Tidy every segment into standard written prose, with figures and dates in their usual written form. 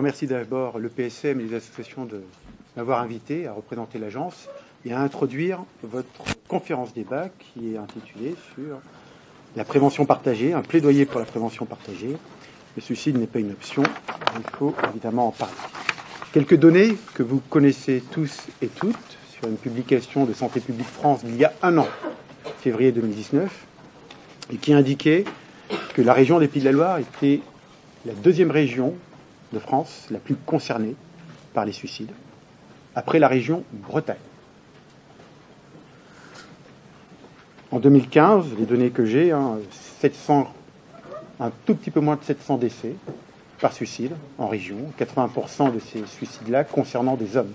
remercie d'abord le PSM et les associations de m'avoir invité à représenter l'agence et à introduire votre conférence débat qui est intitulée sur la prévention partagée, un plaidoyer pour la prévention partagée. Le suicide n'est pas une option, il faut évidemment en parler. Quelques données que vous connaissez tous et toutes sur une publication de Santé publique France d'il y a un an, février 2019, et qui indiquait que la région des Pays de la Loire était la deuxième région de France la plus concernée par les suicides, après la région Bretagne. En 2015, les données que j'ai, un tout petit peu moins de 700 décès par suicide en région, 80% de ces suicides-là concernant des hommes.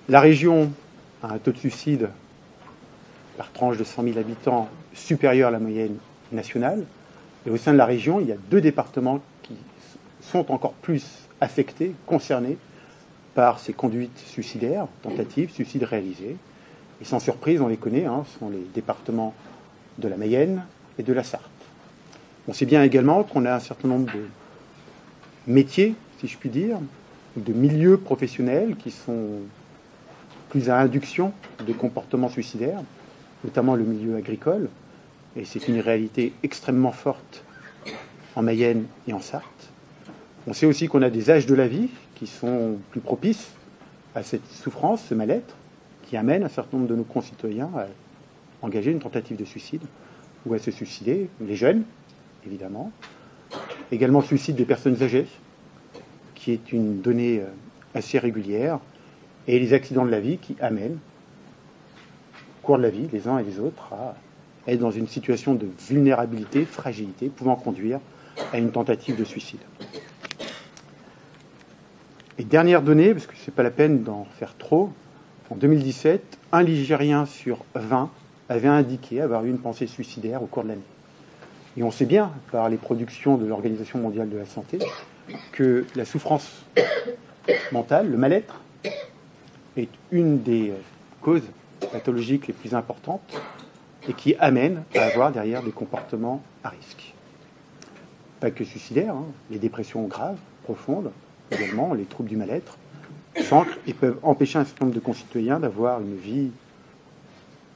La région a un taux de suicide par tranche de 100 000 habitants supérieur à la moyenne nationale. Et au sein de la région, il y a 2 départements qui sont encore plus affectés, concernés par ces conduites suicidaires, tentatives, suicides réalisés. Et sans surprise, on les connaît, ce sont les départements de la Mayenne et de la Sarthe. On sait bien également qu'on a un certain nombre de métiers, si je puis dire, de milieux professionnels qui sont plus à induction de comportements suicidaires, notamment le milieu agricole, et c'est une réalité extrêmement forte en Mayenne et en Sarthe. On sait aussi qu'on a des âges de la vie qui sont plus propices à cette souffrance, ce mal-être, qui amène un certain nombre de nos concitoyens à engager une tentative de suicide ou à se suicider, les jeunes, évidemment. Également le suicide des personnes âgées, qui est une donnée assez régulière, et les accidents de la vie qui amènent, au cours de la vie, les uns et les autres, à être dans une situation de vulnérabilité, fragilité, pouvant conduire à une tentative de suicide. Et dernière donnée, parce que ce n'est pas la peine d'en faire trop, en 2017, un Ligérien sur 20 avait indiqué avoir eu une pensée suicidaire au cours de l'année. Et on sait bien, par les productions de l'Organisation mondiale de la santé, que la souffrance mentale, le mal-être, est une des causes pathologiques les plus importantes et qui amène à avoir derrière des comportements à risque. Pas que suicidaires, les dépressions graves, profondes, également, les troubles du mal-être, s'ancrent et peuvent empêcher un certain nombre de concitoyens d'avoir une vie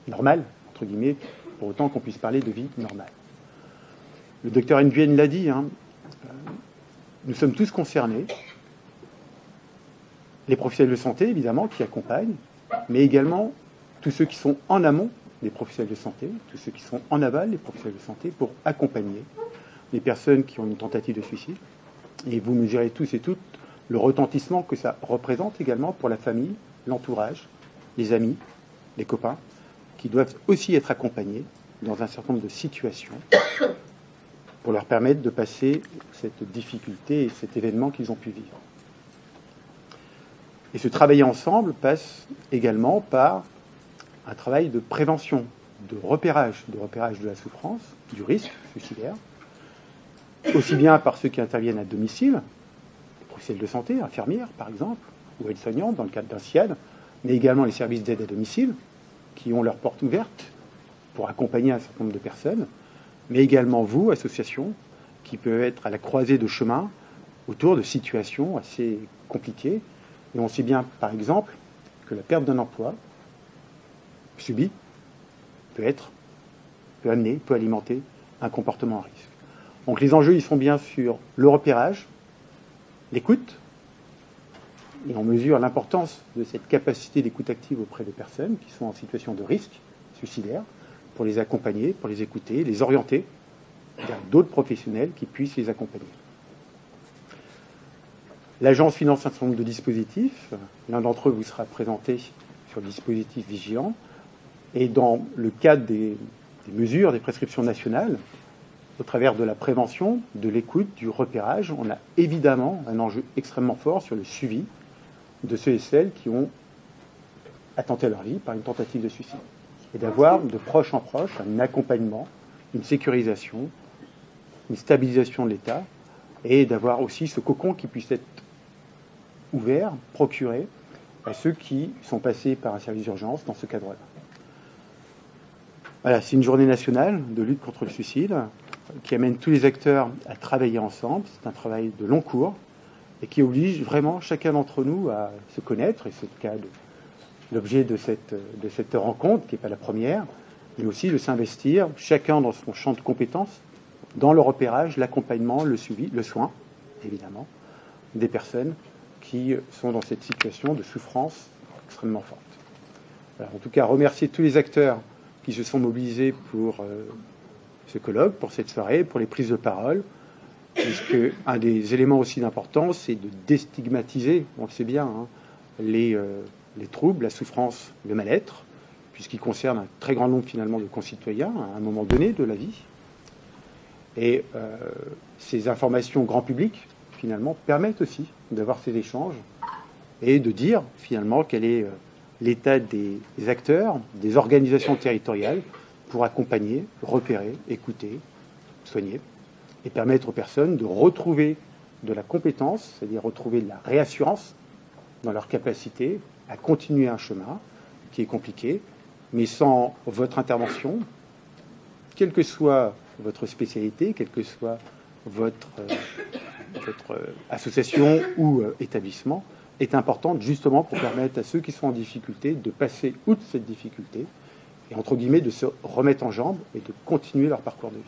normale, entre guillemets, pour autant qu'on puisse parler de vie normale. Le docteur Nguyen l'a dit, nous sommes tous concernés, les professionnels de santé, évidemment, qui accompagnent, mais également tous ceux qui sont en amont des professionnels de santé, tous ceux qui sont en aval des professionnels de santé, pour accompagner les personnes qui ont une tentative de suicide. Et vous mesurez tous et toutes le retentissement que ça représente également pour la famille, l'entourage, les amis, les copains, qui doivent aussi être accompagnés dans un certain nombre de situations pour leur permettre de passer cette difficulté et cet événement qu'ils ont pu vivre. Et ce travailler ensemble passe également par un travail de prévention, de repérage de la souffrance, du risque suicidaire, aussi bien par ceux qui interviennent à domicile, les professionnels de santé, infirmières par exemple, ou aides-soignantes dans le cadre d'un SIAD, mais également les services d'aide à domicile, qui ont leurs portes ouvertes pour accompagner un certain nombre de personnes, mais également vous, associations, qui peuvent être à la croisée de chemins autour de situations assez compliquées. Et on sait bien, par exemple, que la perte d'un emploi subi peut alimenter un comportement à risque. Donc les enjeux, ils sont bien sur le repérage, l'écoute, et on mesure l'importance de cette capacité d'écoute active auprès des personnes qui sont en situation de risque suicidaire, pour les accompagner, pour les écouter, les orienter vers d'autres professionnels qui puissent les accompagner. L'agence finance un certain nombre de dispositifs. L'un d'entre eux vous sera présenté sur le dispositif Vigilant. Et dans le cadre des mesures, des prescriptions nationales, au travers de la prévention, de l'écoute, du repérage, on a évidemment un enjeu extrêmement fort sur le suivi de ceux et celles qui ont attenté à leur vie par une tentative de suicide. Et d'avoir de proche en proche un accompagnement, une sécurisation, une stabilisation de l'État, et d'avoir aussi ce cocon qui puisse être ouvert, procuré à ceux qui sont passés par un service d'urgence dans ce cadre-là. Voilà, c'est une journée nationale de lutte contre le suicide. qui amène tous les acteurs à travailler ensemble. C'est un travail de long cours et qui oblige vraiment chacun d'entre nous à se connaître, et c'est le cas de l'objet de cette rencontre, qui n'est pas la première, mais aussi de s'investir, chacun dans son champ de compétences, dans le repérage, l'accompagnement, le suivi, le soin, évidemment, des personnes qui sont dans cette situation de souffrance extrêmement forte. Alors, en tout cas, remercier tous les acteurs qui se sont mobilisés pour ce colloque, pour cette soirée, pour les prises de parole, puisque un des éléments aussi d'importance, c'est de déstigmatiser, on le sait bien, hein, les troubles, la souffrance, le mal-être, puisqu'ils concernent un très grand nombre finalement de concitoyens à un moment donné de la vie. Et ces informations grand public, finalement, permettent aussi d'avoir ces échanges et de dire finalement quel est l'état des acteurs, des organisations territoriales pour accompagner, repérer, écouter, soigner et permettre aux personnes de retrouver de la compétence, c'est-à-dire retrouver de la réassurance dans leur capacité à continuer un chemin qui est compliqué, mais sans votre intervention, quelle que soit votre spécialité, quelle que soit votre association ou établissement, est importante justement pour permettre à ceux qui sont en difficulté de passer outre cette difficulté et, entre guillemets, de se remettre en jambes et de continuer leur parcours de vie.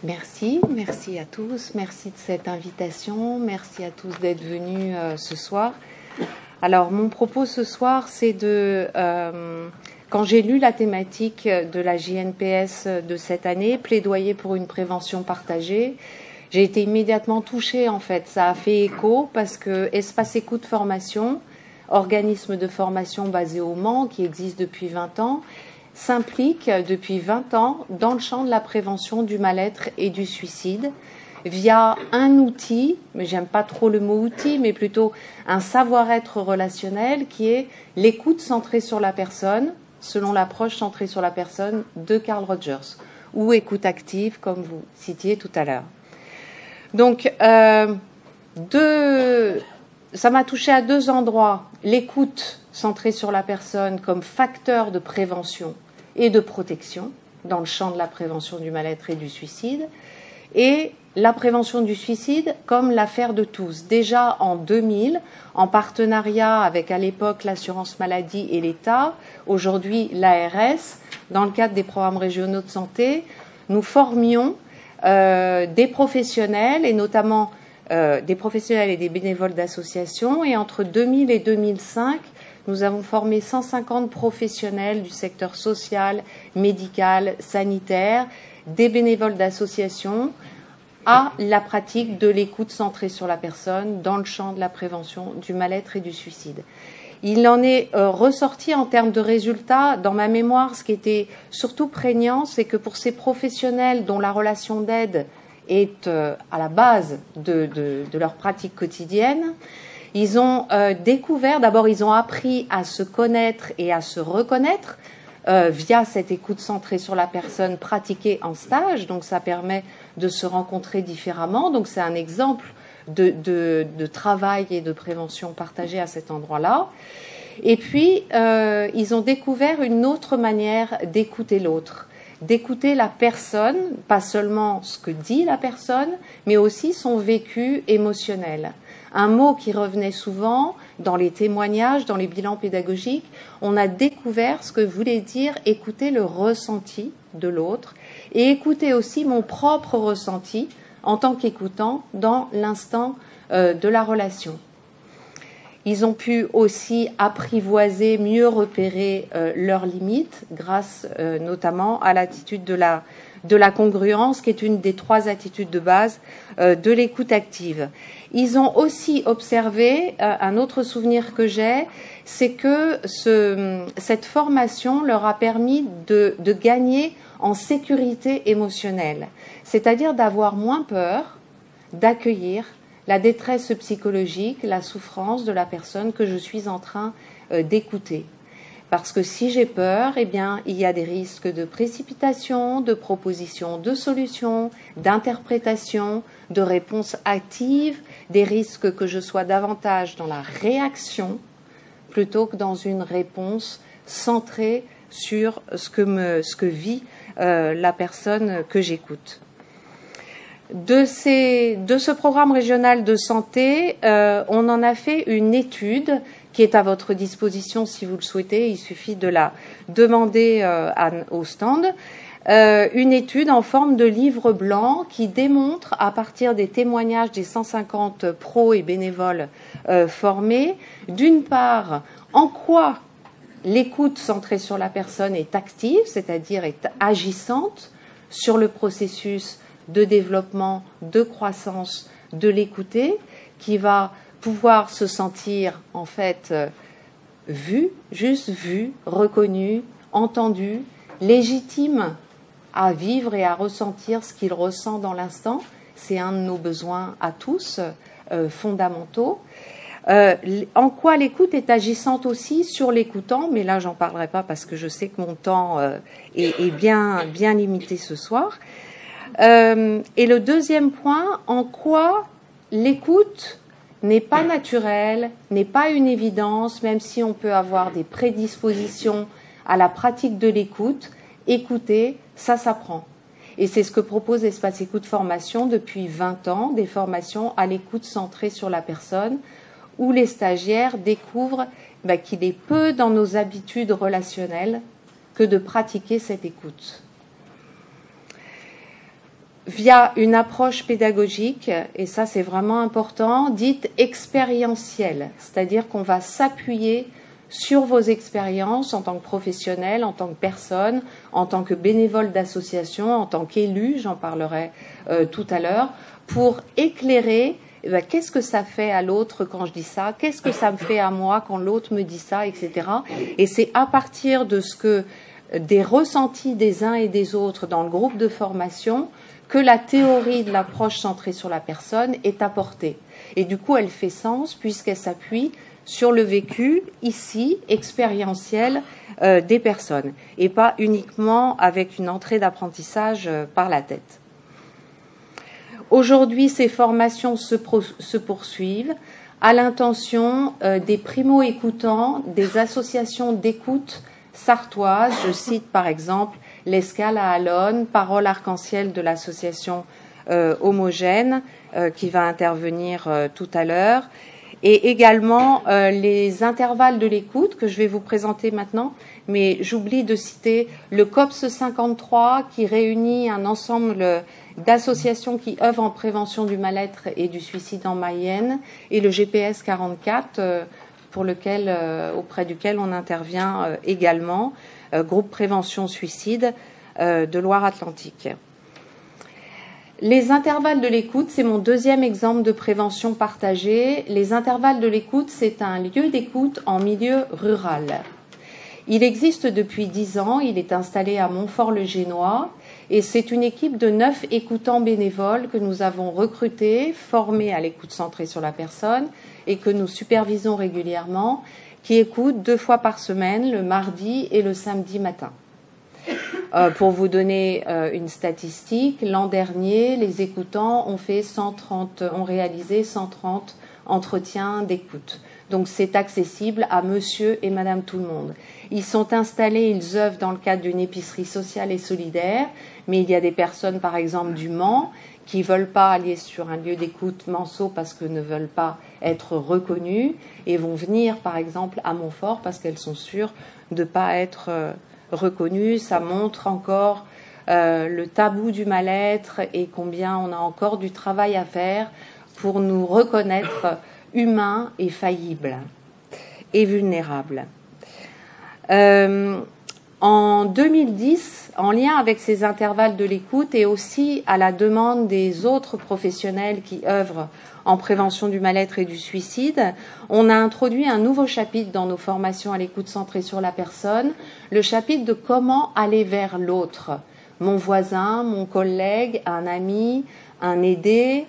Merci à tous, merci de cette invitation, merci à tous d'être venus ce soir. Alors, mon propos ce soir, c'est quand j'ai lu la thématique de la JNPS de cette année, plaidoyer pour une prévention partagée, j'ai été immédiatement touchée, en fait. Ça a fait écho parce que Espace Écoute Formation, organisme de formation basé au Mans, qui existe depuis 20 ans, s'implique depuis 20 ans dans le champ de la prévention du mal-être et du suicide via un outil, mais j'aime pas trop le mot outil, mais plutôt un savoir-être relationnel qui est l'écoute centrée sur la personne, selon l'approche centrée sur la personne de Carl Rogers, ou écoute active, comme vous citiez tout à l'heure. Donc, ça m'a touché à deux endroits. L'écoute centrée sur la personne comme facteur de prévention et de protection dans le champ de la prévention du mal-être et du suicide, et la prévention du suicide comme l'affaire de tous. Déjà en 2000, en partenariat avec à l'époque l'assurance maladie et l'État, aujourd'hui l'ARS, dans le cadre des programmes régionaux de santé, nous formions des professionnels et notamment des professionnels et des bénévoles d'associations, et entre 2000 et 2005, nous avons formé 150 professionnels du secteur social, médical, sanitaire, des bénévoles d'associations à la pratique de l'écoute centrée sur la personne dans le champ de la prévention du mal-être et du suicide. Il en est ressorti en termes de résultats. Dans ma mémoire, ce qui était surtout prégnant, c'est que pour ces professionnels dont la relation d'aide est à la base de leur pratique quotidienne, ils ont découvert, d'abord ils ont appris à se connaître et à se reconnaître via cette écoute centrée sur la personne pratiquée en stage, donc ça permet de se rencontrer différemment, donc c'est un exemple de travail et de prévention partagée à cet endroit-là. Et puis, ils ont découvert une autre manière d'écouter l'autre, d'écouter la personne, pas seulement ce que dit la personne, mais aussi son vécu émotionnel. Un mot qui revenait souvent dans les témoignages, dans les bilans pédagogiques, on a découvert ce que voulait dire écouter le ressenti de l'autre et écouter aussi mon propre ressenti en tant qu'écoutant dans l'instant de la relation. Ils ont pu aussi apprivoiser, mieux repérer leurs limites grâce notamment à l'attitude de la congruence, qui est une des 3 attitudes de base de l'écoute active. Ils ont aussi observé, un autre souvenir que j'ai, c'est que cette formation leur a permis de gagner en sécurité émotionnelle, c'est-à-dire d'avoir moins peur d'accueillir la détresse psychologique, la souffrance de la personne que je suis en train d'écouter. Parce que si j'ai peur, eh bien, il y a des risques de précipitation, de proposition de solutions, d'interprétation, de réponse active, des risques que je sois davantage dans la réaction plutôt que dans une réponse centrée sur ce que vit la personne que j'écoute. De ce programme régional de santé, on en a fait une étude qui est à votre disposition si vous le souhaitez. Il suffit de la demander au stand. Une étude en forme de livre blanc qui démontre, à partir des témoignages des 150 pros et bénévoles formés, d'une part, en quoi l'écoute centrée sur la personne est active, c'est-à-dire est agissante sur le processus de développement, de croissance, de l'écouter, qui va pouvoir se sentir en fait vu, juste vu, reconnu, entendu, légitime à vivre et à ressentir ce qu'il ressent dans l'instant. C'est un de nos besoins à tous, fondamentaux. En quoi l'écoute est agissante aussi sur l'écoutant, mais là j'en parlerai pas parce que je sais que mon temps est bien limité ce soir. Et le deuxième point, en quoi l'écoute n'est pas naturelle, n'est pas une évidence, même si on peut avoir des prédispositions à la pratique de l'écoute. Écouter, ça s'apprend. Et c'est ce que propose Espace Écoute Formation depuis 20 ans, des formations à l'écoute centrée sur la personne, où les stagiaires découvrent qu'il est peu dans nos habitudes relationnelles que de pratiquer cette écoute. Via une approche pédagogique, et ça c'est vraiment important, dite expérientielle, c'est-à-dire qu'on va s'appuyer sur vos expériences en tant que professionnel, en tant que personne, en tant que bénévole d'association, en tant qu'élu, j'en parlerai tout à l'heure, pour éclairer qu'est-ce que ça fait à l'autre quand je dis ça, qu'est-ce que ça me fait à moi quand l'autre me dit ça, etc. Et c'est à partir de des ressentis des uns et des autres dans le groupe de formation que la théorie de l'approche centrée sur la personne est apportée. Et du coup, elle fait sens puisqu'elle s'appuie sur le vécu, ici, expérientiel des personnes, et pas uniquement avec une entrée d'apprentissage par la tête. Aujourd'hui, ces formations se poursuivent à l'intention des primo-écoutants, des associations d'écoute sartoises. Je cite par exemple l'Escale à Allonne, Parole Arc-en-Ciel de l'association Homogène, qui va intervenir tout à l'heure, et également les intervalles de l'écoute que je vais vous présenter maintenant, mais j'oublie de citer le COPS 53 qui réunit un ensemble d'associations qui œuvrent en prévention du mal-être et du suicide en Mayenne, et le GPS 44 auprès duquel on intervient également, groupe prévention suicide de Loire-Atlantique. Les intervalles de l'écoute, c'est mon deuxième exemple de prévention partagée. Les intervalles de l'écoute, c'est un lieu d'écoute en milieu rural. Il existe depuis 10 ans, il est installé à Montfort-le-Génois et c'est une équipe de 9 écoutants bénévoles que nous avons recrutés, formés à l'écoute centrée sur la personne et que nous supervisons régulièrement, qui écoutent 2 fois par semaine, le mardi et le samedi matin. Pour vous donner une statistique, l'an dernier, les écoutants ont réalisé 130 entretiens d'écoute. Donc c'est accessible à monsieur et madame tout le monde. Ils sont installés, ils œuvrent dans le cadre d'une épicerie sociale et solidaire, mais il y a des personnes, par exemple du Mans, qui ne veulent pas aller sur un lieu d'écoute Manceau parce qu'elles ne veulent pas être reconnues et vont venir, par exemple, à Montfort parce qu'elles sont sûres de ne pas être reconnues. Ça montre encore le tabou du mal-être et combien on a encore du travail à faire pour nous reconnaître humains et faillibles et vulnérables. En 2010, en lien avec ces intervalles de l'écoute et aussi à la demande des autres professionnels qui œuvrent en prévention du mal-être et du suicide, on a introduit un nouveau chapitre dans nos formations à l'écoute centrée sur la personne, le chapitre de comment aller vers l'autre, mon voisin, mon collègue, un ami, un aidé,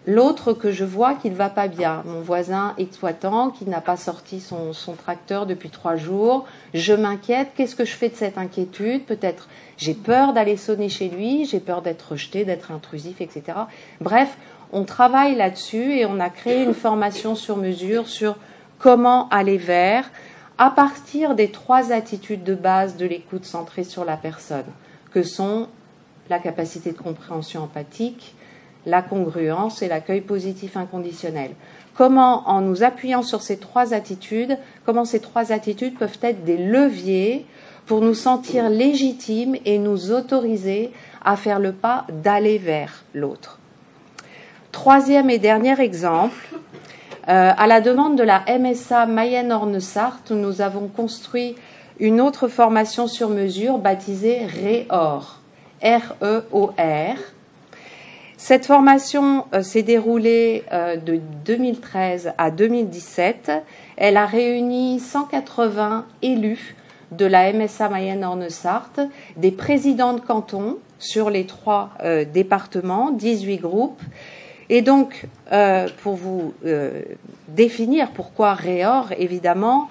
l'autre que je vois qui ne va pas bien, mon voisin exploitant qui n'a pas sorti son tracteur depuis 3 jours, je m'inquiète, qu'est-ce que je fais de cette inquiétude? Peut-être j'ai peur d'aller sonner chez lui, j'ai peur d'être rejeté, d'être intrusif, etc. Bref, on travaille là-dessus et on a créé une formation sur mesure sur comment aller vers, à partir des 3 attitudes de base de l'écoute centrée sur la personne, que sont la capacité de compréhension empathique, la congruence et l'accueil positif inconditionnel. Comment, en nous appuyant sur ces trois attitudes, comment ces trois attitudes peuvent être des leviers pour nous sentir légitimes et nous autoriser à faire le pas d'aller vers l'autre. Troisième et dernier exemple, à la demande de la MSA Mayenne-Orne-Sarthe, nous avons construit une autre formation sur mesure baptisée REOR, R-E-O-R. Cette formation s'est déroulée de 2013 à 2017. Elle a réuni 180 élus de la MSA Mayenne-Orne-Sarthe, des présidents de canton sur les 3 départements, 18 groupes. Et donc, pour vous définir pourquoi REOR, évidemment,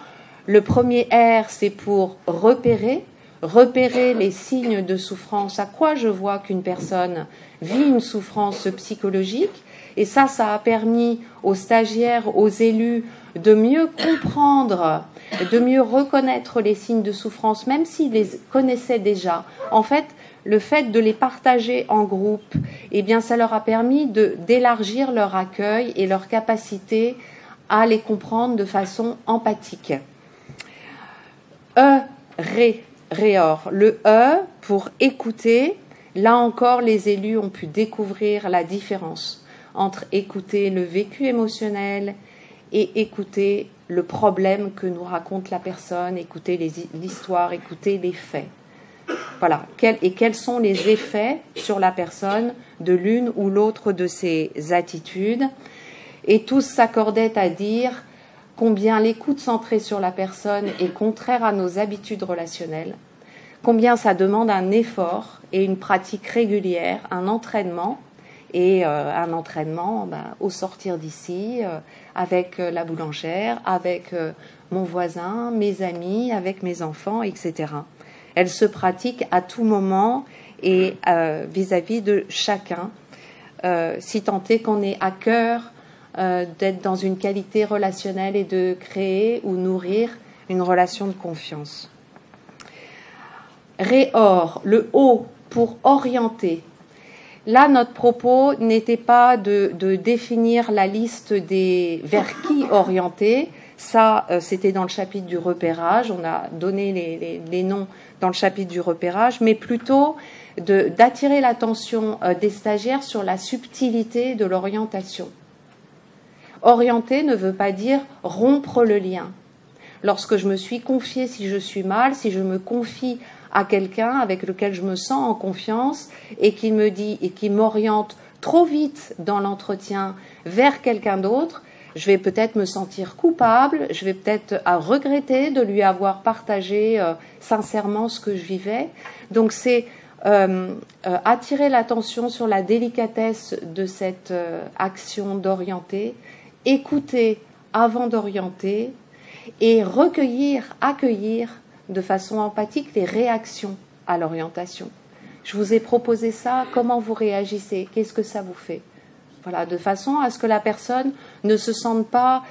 le premier R, c'est pour repérer les signes de souffrance, à quoi je vois qu'une personne vit une souffrance psychologique. Et ça a permis aux stagiaires, aux élus, de mieux comprendre, de mieux reconnaître les signes de souffrance, même s'ils les connaissaient déjà. En fait, le fait de les partager en groupe, eh bien, ça leur a permis d'élargir leur accueil et leur capacité à les comprendre de façon empathique. REOR. Le E pour écouter. Là encore, les élus ont pu découvrir la différence entre écouter le vécu émotionnel et écouter le problème que nous raconte la personne, écouter l'histoire, écouter les faits. Voilà. Et quels sont les effets sur la personne de l'une ou l'autre de ces attitudes. Et tous s'accordaient à dire combien l'écoute centrée sur la personne est contraire à nos habitudes relationnelles, combien ça demande un effort et une pratique régulière, un entraînement, et un entraînement au sortir d'ici, avec la boulangère, avec mon voisin, mes amis, avec mes enfants, etc. Elle se pratique à tout moment et vis-à-vis de chacun, si tant est qu'on ait à cœur d'être dans une qualité relationnelle et de créer ou nourrir une relation de confiance. REOR, le O pour orienter. Là, notre propos n'était pas de définir la liste des vers qui orienter. Ça, c'était dans le chapitre du repérage. On a donné les noms dans le chapitre du repérage, mais plutôt d'attirer l'attention des stagiaires sur la subtilité de l'orientation. Orienter ne veut pas dire rompre le lien. Lorsque je me suis confiée, si je suis mal, si je me confie à quelqu'un avec lequel je me sens en confiance et qui me dit et qui m'oriente trop vite dans l'entretien vers quelqu'un d'autre, je vais peut-être me sentir coupable, je vais peut-être regretter de lui avoir partagé sincèrement ce que je vivais. Donc c'est attirer l'attention sur la délicatesse de cette action d'orienter, écouter avant d'orienter et recueillir, accueillir de façon empathique les réactions à l'orientation. Je vous ai proposé ça, comment vous réagissez, qu'est-ce que ça vous fait? Voilà, de façon à ce que la personne ne se sente pas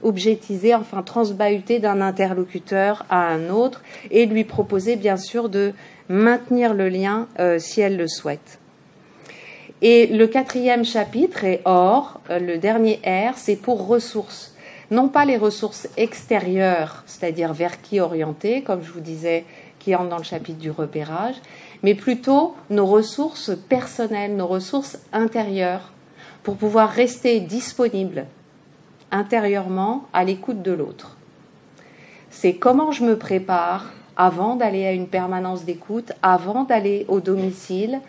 objetisée, enfin transbahutée d'un interlocuteur à un autre, et lui proposer bien sûr de maintenir le lien si elle le souhaite. Et le 4e chapitre est OR, le dernier R, c'est pour ressources. Non pas les ressources extérieures, c'est-à-dire vers qui orienter, comme je vous disais, qui entre dans le chapitre du repérage, mais plutôt nos ressources personnelles, nos ressources intérieures, pour pouvoir rester disponible intérieurement à l'écoute de l'autre. C'est comment je me prépare avant d'aller à une permanence d'écoute, avant d'aller au domicile,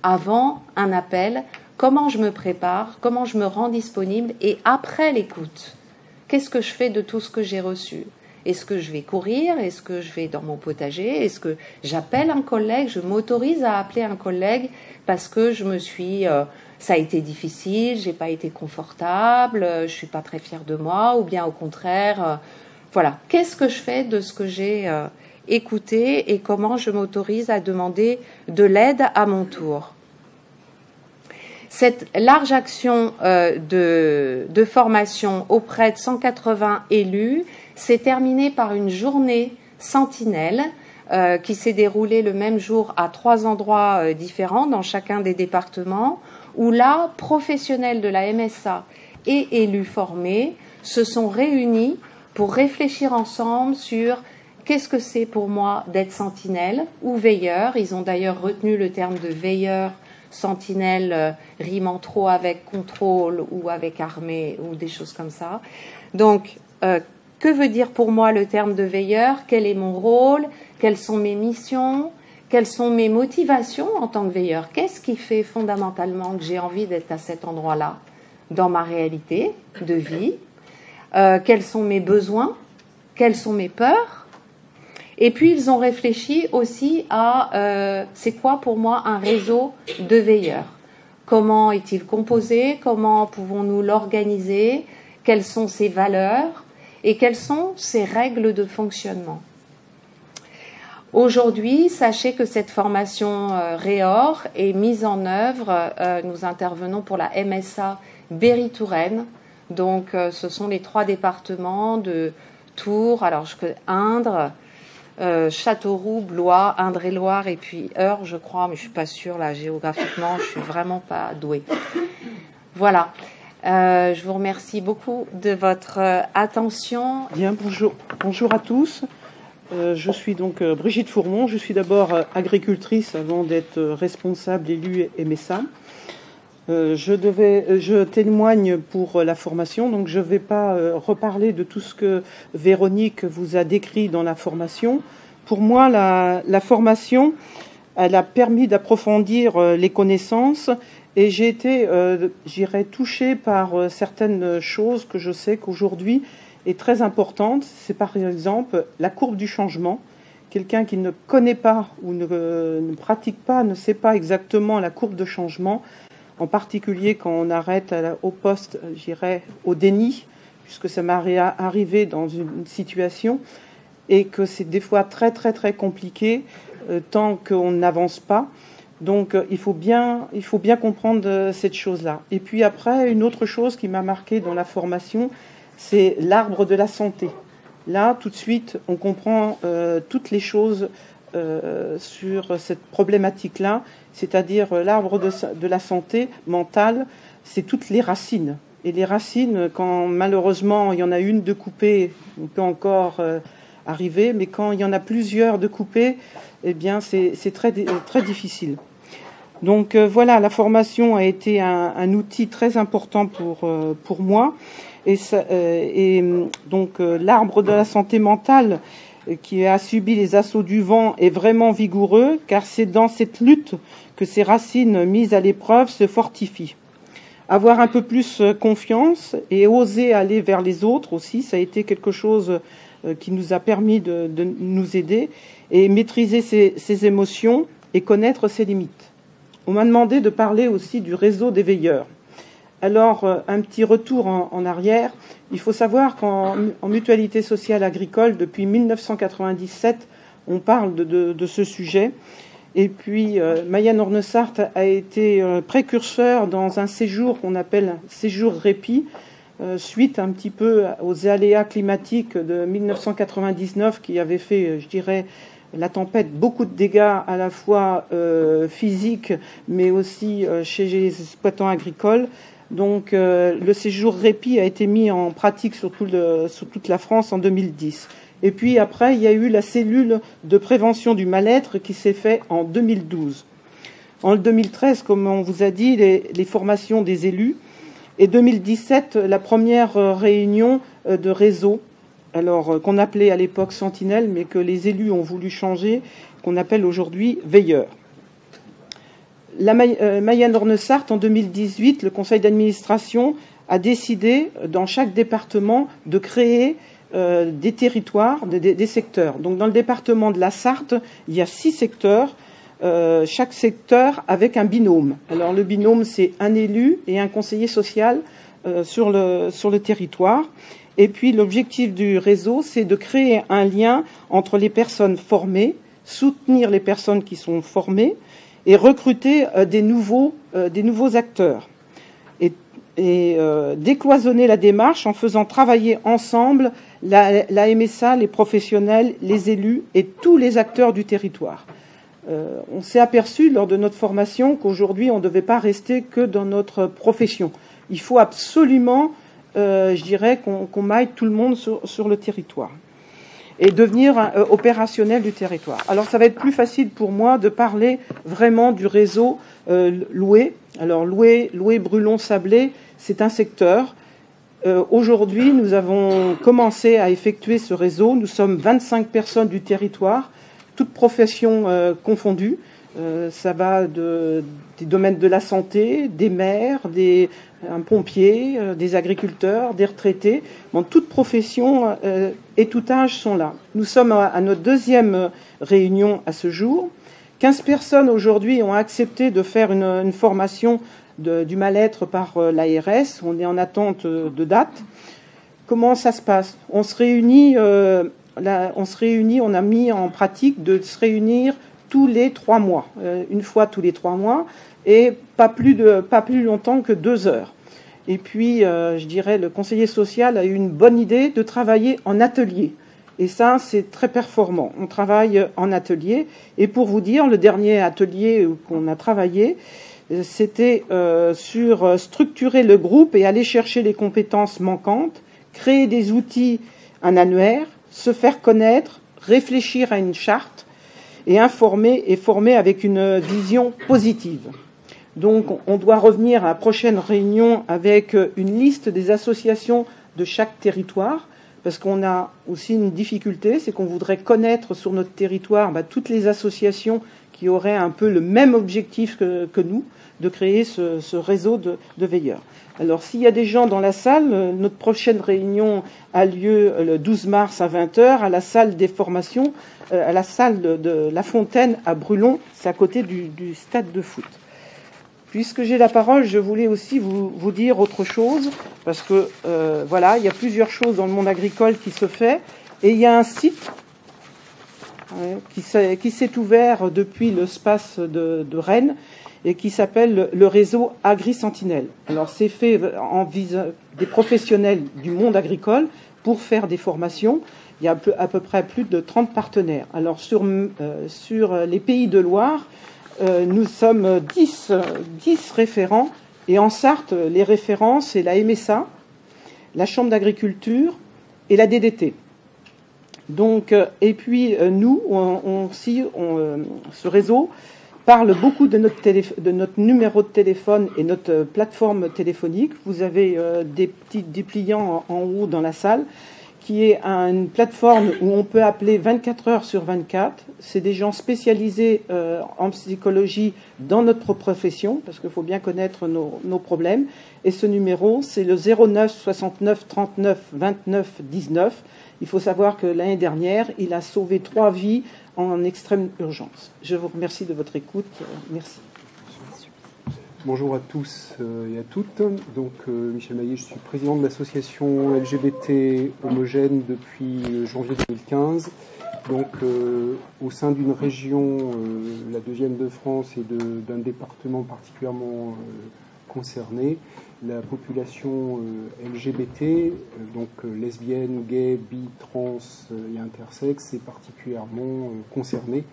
avant un appel, comment je me prépare, comment je me rends disponible, et après l'écoute, qu'est-ce que je fais de tout ce que j'ai reçu? Est-ce que je vais courir? Est-ce que je vais dans mon potager? Est-ce que j'appelle un collègue? Je m'autorise à appeler un collègue parce que ça a été difficile, j'ai pas été confortable, je suis pas très fière de moi, ou bien au contraire, voilà. Qu'est-ce que je fais de ce que j'ai écouté et comment je m'autorise à demander de l'aide à mon tour? Cette large action de formation auprès de 180 élus s'est terminée par une journée sentinelle qui s'est déroulée le même jour à 3 endroits différents dans chacun des départements, où là, professionnels de la MSA et élus formés se sont réunis pour réfléchir ensemble sur qu'est-ce que c'est pour moi d'être sentinelle ou veilleur. Ils ont d'ailleurs retenu le terme de veilleur, sentinelle, rimant trop avec contrôle ou avec armée ou des choses comme ça. Donc, que veut dire pour moi le terme de veilleur? Quel est mon rôle? Quelles sont mes missions? Quelles sont mes motivations en tant que veilleur? Qu'est-ce qui fait fondamentalement que j'ai envie d'être à cet endroit-là dans ma réalité de vie? Quels sont mes besoins? Quelles sont mes peurs? Et puis, ils ont réfléchi aussi à c'est quoi pour moi un réseau de veilleurs? Comment est-il composé? Comment pouvons-nous l'organiser? Quelles sont ses valeurs? Et quelles sont ses règles de fonctionnement? Aujourd'hui, sachez que cette formation REOR est mise en œuvre. Nous intervenons pour la MSA Berry-Touraine. Donc, ce sont les 3 départements de Tours, alors Indre, Châteauroux, Blois, Indre-et-Loire et puis Eure, je crois, mais je suis pas sûre là géographiquement, je suis vraiment pas douée. Voilà. Je vous remercie beaucoup de votre attention. Bien, bonjour à tous. Je suis donc Brigitte Fourmont. Je suis d'abord agricultrice avant d'être responsable élue MSA. Je témoigne pour la formation, donc je ne vais pas reparler de tout ce que Véronique vous a décrit dans la formation. Pour moi, la formation, elle a permis d'approfondir les connaissances et j'ai été, touchée par certaines choses que je sais qu'aujourd'hui est très importante. C'est par exemple la courbe du changement. Quelqu'un qui ne connaît pas ou ne pratique pas, ne sait pas exactement la courbe de changement, en particulier quand on arrête au poste, au déni, puisque ça m'est arrivé dans une situation, et que c'est des fois très très très compliqué tant qu'on n'avance pas. Donc il faut bien comprendre cette chose-là. Et puis après, une autre chose qui m'a marqué dans la formation, c'est l'arbre de la santé. Là, tout de suite, on comprend toutes les choses sur cette problématique-là, c'est-à-dire l'arbre de la santé mentale, c'est toutes les racines. Et les racines, quand malheureusement il y en a une de coupée, on peut encore arriver, mais quand il y en a plusieurs de coupées, eh bien c'est très, très difficile. Donc voilà, la formation a été un outil très important pour moi. Et donc l'arbre de la santé mentale qui a subi les assauts du vent est vraiment vigoureux, car c'est dans cette lutte que ces racines mises à l'épreuve se fortifient. Avoir un peu plus confiance et oser aller vers les autres aussi, ça a été quelque chose qui nous a permis de nous aider, et maîtriser ses émotions et connaître ses limites. On m'a demandé de parler aussi du réseau des veilleurs. Alors, un petit retour en arrière. Il faut savoir qu'en mutualité sociale agricole, depuis 1997, on parle de ce sujet. Et puis, Mayen Hornesart a été précurseur dans un séjour qu'on appelle séjour répit, suite un petit peu aux aléas climatiques de 1999 qui avaient fait, la tempête, beaucoup de dégâts à la fois physiques, mais aussi chez les exploitants agricoles. Donc le séjour répit a été mis en pratique sur toute la France en 2010. Et puis après, il y a eu la cellule de prévention du mal-être qui s'est faite en 2012. En 2013, comme on vous a dit, les formations des élus. Et 2017, la première réunion de réseau, alors qu'on appelait à l'époque Sentinelle, mais que les élus ont voulu changer, qu'on appelle aujourd'hui Veilleurs. La Mayen Hornesart, en 2018, le conseil d'administration a décidé, dans chaque département, de créer des territoires, des secteurs. Donc, dans le département de la Sarthe, il y a 6 secteurs, chaque secteur avec un binôme. Alors, le binôme, c'est un élu et un conseiller social sur le territoire. Et puis, l'objectif du réseau, c'est de créer un lien entre les personnes formées, soutenir les personnes qui sont formées, et recruter des nouveaux acteurs. Et et décloisonner la démarche en faisant travailler ensemble la MSA, les professionnels, les élus et tous les acteurs du territoire. On s'est aperçu lors de notre formation qu'aujourd'hui, on ne devait pas rester que dans notre profession. Il faut absolument, je dirais, qu'on maille tout le monde sur le territoire et devenir opérationnel du territoire. Alors, ça va être plus facile pour moi de parler vraiment du réseau Loué. Alors, Loué, Brulon-Sablé, c'est un secteur. Aujourd'hui, nous avons commencé à effectuer ce réseau. Nous sommes 25 personnes du territoire, toutes professions confondues. Ça va des domaines de la santé, des maires, un pompier, des agriculteurs, des retraités. Bon, toutes professions et tout âge sont là. Nous sommes à notre deuxième réunion à ce jour. 15 personnes aujourd'hui ont accepté de faire une formation du mal-être par l'ARS. On est en attente de date. Comment ça se passe? On se réunit, on a mis en pratique de se réunir tous les 3 mois, une fois tous les 3 mois, et pas plus longtemps que 2 heures. Et puis, je dirais, le conseiller social a eu une bonne idée de travailler en atelier. Et ça, c'est très performant. On travaille en atelier. Et pour vous dire, le dernier atelier qu'on a travaillé, c'était sur structurer le groupe et aller chercher les compétences manquantes, créer des outils, un annuaire, se faire connaître, réfléchir à une charte et informer et former avec une vision positive. Donc, on doit revenir à la prochaine réunion avec une liste des associations de chaque territoire, parce qu'on a aussi une difficulté, c'est qu'on voudrait connaître sur notre territoire toutes les associations qui auraient un peu le même objectif que nous, de créer ce réseau de veilleurs. Alors, s'il y a des gens dans la salle, notre prochaine réunion a lieu le 12 mars à 20h à la salle des formations, à la salle de La Fontaine à Brulon, c'est à côté du stade de foot. Puisque j'ai la parole, je voulais aussi vous dire autre chose, parce que voilà, il y a plusieurs choses dans le monde agricole qui se fait, et il y a un site qui s'est ouvert depuis le SPACE de Rennes, et qui s'appelle le réseau Agri-Sentinelle. Alors, c'est fait en vise des professionnels du monde agricole pour faire des formations. Il y a à peu près plus de 30 partenaires. Alors, sur les pays de Loire, nous sommes 10 référents. Et en Sarthe, les référents, c'est la MSA, la Chambre d'agriculture et la DDT. Donc, et puis, nous, ce réseau parle beaucoup de notre numéro de téléphone et notre plateforme téléphonique. Vous avez des petits dépliants en haut dans la salle, qui est une plateforme où on peut appeler 24 heures sur 24. C'est des gens spécialisés en psychologie dans notre profession, parce qu'il faut bien connaître nos problèmes. Et ce numéro, c'est le 09 69 39 29 19. Il faut savoir que l'année dernière, il a sauvé 3 vies en extrême urgence. Je vous remercie de votre écoute. Merci. Bonjour à tous et à toutes. Donc, Michel Maillet, je suis président de l'association LGBT Homogène depuis janvier 2015. Donc, au sein d'une région, la deuxième de France, et d'un département particulièrement concerné, la population LGBT, donc lesbienne, gay, bi, trans et intersexe, est particulièrement concernée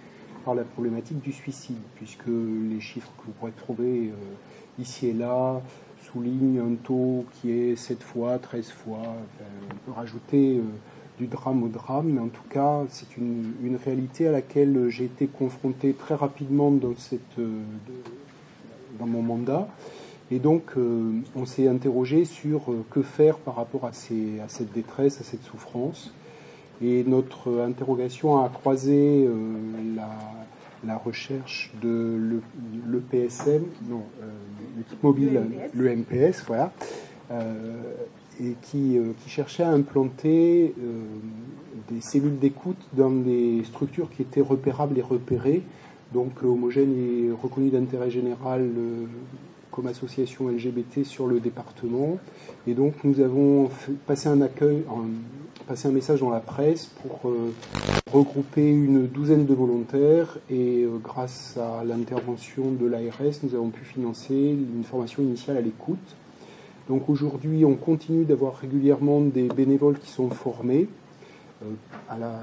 par la problématique du suicide, puisque les chiffres que vous pourrez trouver ici et là soulignent un taux qui est 7 fois, 13 fois. Enfin, on peut rajouter du drame au drame, mais en tout cas, c'est une réalité à laquelle j'ai été confronté très rapidement dans mon mandat. Et donc, on s'est interrogé sur que faire par rapport à cette détresse, à cette souffrance. Et notre interrogation a croisé la recherche de l'EPSM, l'équipe mobile, le MPS, voilà, et qui cherchait à implanter des cellules d'écoute dans des structures qui étaient repérables et repérées. Donc, Homogène est reconnu d'intérêt général comme association LGBT sur le département. Et donc, nous avons passé un message dans la presse pour regrouper une douzaine de volontaires et grâce à l'intervention de l'ARS, nous avons pu financer une formation initiale à l'écoute. Donc aujourd'hui, on continue d'avoir régulièrement des bénévoles qui sont formés à la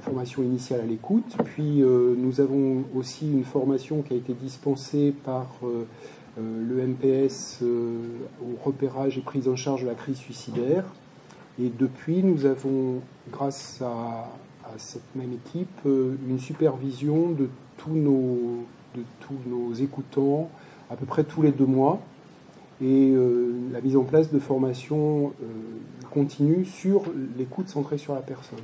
formation initiale à l'écoute. Puis nous avons aussi une formation qui a été dispensée par le MPS au repérage et prise en charge de la crise suicidaire. Et depuis, nous avons, grâce à cette même équipe, une supervision de tous nos écoutants à peu près tous les 2 mois. Et la mise en place de formations continue sur l'écoute centrée sur la personne.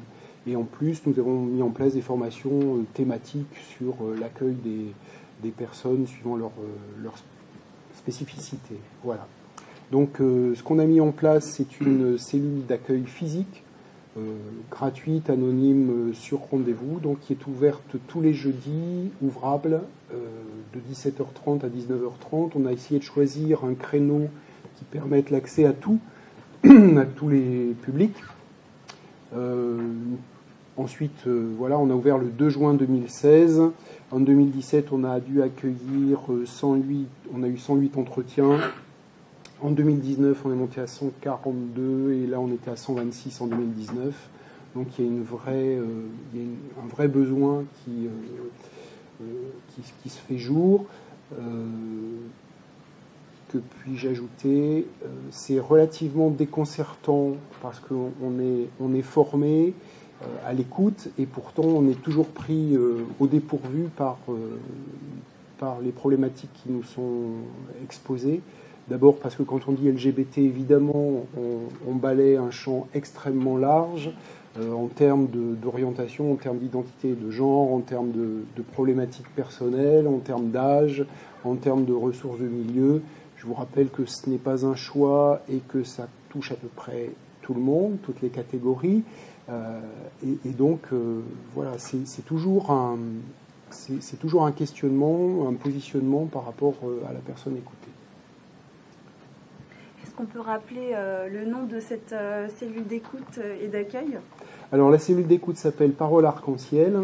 Et en plus, nous avons mis en place des formations thématiques sur l'accueil des personnes suivant leur spécificité. Voilà. Donc ce qu'on a mis en place, c'est une cellule d'accueil physique, gratuite, anonyme, sur rendez-vous, donc qui est ouverte tous les jeudis, ouvrable, de 17h30 à 19h30. On a essayé de choisir un créneau qui permette l'accès à tout, à tous les publics. Ensuite, voilà, on a ouvert le 2 juin 2016. En 2017, on a dû accueillir 108, on a eu 108 entretiens. En 2019, on est monté à 142 et là, on était à 126 en 2019. Donc, il y a un vrai besoin qui se fait jour. Que puis-je ajouter? C'est relativement déconcertant parce qu'on est formé à l'écoute et pourtant on est toujours pris au dépourvu par les problématiques qui nous sont exposées. D'abord parce que quand on dit LGBT, évidemment, on balaie un champ extrêmement large en termes d'orientation, en termes d'identité de genre, en termes de problématiques personnelles, en termes d'âge, en termes de ressources de milieu. Je vous rappelle que ce n'est pas un choix et que ça touche à peu près tout le monde, toutes les catégories. Et donc, voilà, c'est toujours un questionnement, un positionnement par rapport à la personne écoutée. Est-ce qu'on peut rappeler le nom de cette cellule d'écoute et d'accueil? Alors, la cellule d'écoute s'appelle Parole Arc-en-Ciel.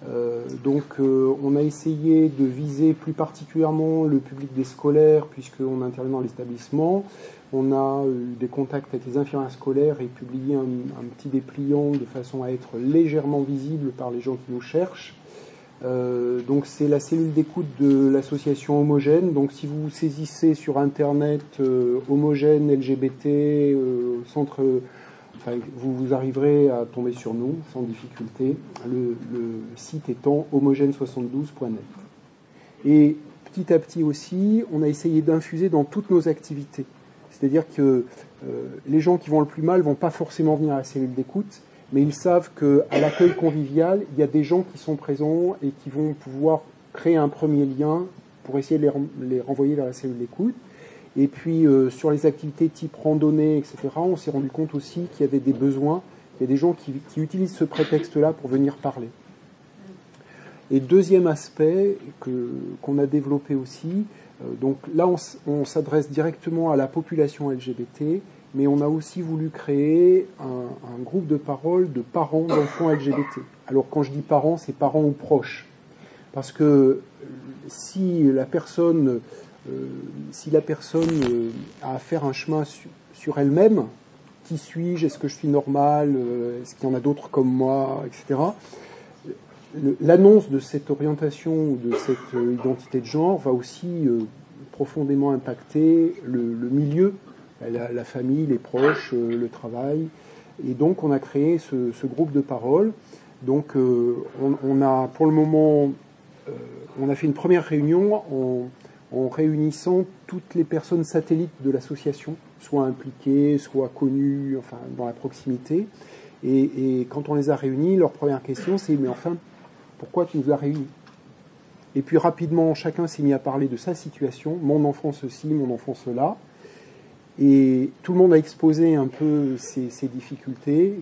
On a essayé de viser plus particulièrement le public des scolaires, puisqu'on intervient dans l'établissement. On a eu des contacts avec les infirmières scolaires et publié un petit dépliant de façon à être légèrement visible par les gens qui nous cherchent. Donc c'est la cellule d'écoute de l'association Homogène. Donc si vous saisissez sur Internet Homogène, LGBT, centre... Enfin, vous arriverez à tomber sur nous sans difficulté, le site étant homogène72.net. Et petit à petit aussi, on a essayé d'infuser dans toutes nos activités. C'est-à-dire que les gens qui vont le plus mal ne vont pas forcément venir à la cellule d'écoute, mais ils savent qu'à l'accueil convivial, il y a des gens qui sont présents et qui vont pouvoir créer un premier lien pour essayer de les renvoyer vers la cellule d'écoute. Et puis, sur les activités type randonnée, etc., on s'est rendu compte aussi qu'il y avait des besoins. Il y a des gens qui utilisent ce prétexte-là pour venir parler. Et deuxième aspect qu'on a développé aussi, donc là, on s'adresse directement à la population LGBT, mais on a aussi voulu créer un groupe de parole de parents d'enfants LGBT. Alors, quand je dis parents, c'est parents ou proches. Parce que si la personne a à faire un chemin sur elle-même, qui suis-je, est-ce que je suis normal, est-ce qu'il y en a d'autres comme moi, etc., l'annonce de cette orientation ou de cette identité de genre va aussi profondément impacter le milieu, la famille, les proches, le travail. Et donc on a créé ce groupe de parole. Donc on a pour le moment, on a fait une première réunion en réunissant toutes les personnes satellites de l'association, soit impliquées, soit connues, enfin dans la proximité. Et quand on les a réunis, leur première question c'est « mais enfin, pourquoi tu nous as réunis ?» Et puis rapidement, chacun s'est mis à parler de sa situation, mon enfant ceci, mon enfant cela. Et tout le monde a exposé un peu ses difficultés,